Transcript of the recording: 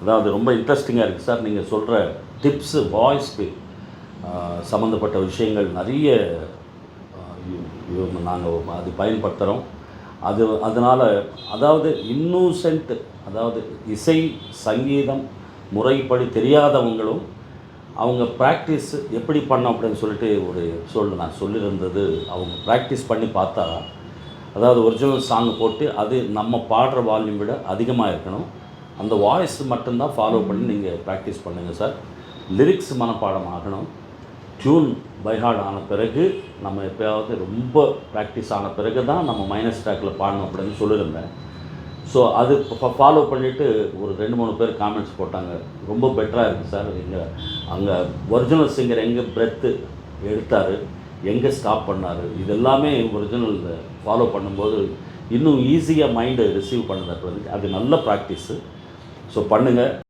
அதாவது ரொம்ப இன்ட்ரெஸ்டிங்காக இருக்குது சார். நீங்கள் சொல்கிற டிப்ஸு வாய்ஸ்க்கு சம்மந்தப்பட்ட விஷயங்கள் நிறைய நாங்கள் அது பயன்படுத்துகிறோம். அதனால் அதாவது இன்னூசென்ட், அதாவது இசை சங்கீதம் முறைப்படி தெரியாதவங்களும் அவங்க ப்ராக்டிஸ் எப்படி பண்ணோம் அப்படின்னு சொல்லிட்டு ஒரு நான் சொல்லியிருந்தது. அவங்க ப்ராக்டிஸ் பண்ணி பார்த்தா, அதாவது ஒரிஜினல் சாங் போட்டு அது நம்ம பாடுற வால்யூம் விட அதிகமாக இருக்கணும். அந்த வாய்ஸ் மட்டும்தான் ஃபாலோ பண்ணி நீங்கள் ப்ராக்டிஸ் பண்ணுங்கள் சார். லிரிக்ஸ் மனப்பாடம் ஆகணும். டியூன் பைஹார்ட் ஆன பிறகு நம்ம எப்போயாவது ரொம்ப ப்ராக்டிஸ் ஆன பிறகு தான் நம்ம மைனஸ் ட்ராக்கில் பாடணும் அப்படின்னு சொல்லியிருந்தேன். ஸோ அது ஃபாலோ பண்ணிவிட்டு ஒரு 2-3 பேர் காமெண்ட்ஸ் போட்டாங்க. ரொம்ப பெட்டராக இருக்குது சார். அங்கே ஒரிஜினல் சிங்கர் எங்கே பிரெத்து எடுத்தார், எங்கே ஸ்டாப் பண்ணார், இது எல்லாமே ஒரிஜினல் ஃபாலோ பண்ணும்போது இன்னும் ஈஸியாக மைண்டு ரிசீவ் பண்ணுறது. அது நல்ல ப்ராக்டிஸு. ஸோ பண்ணுங்கள்.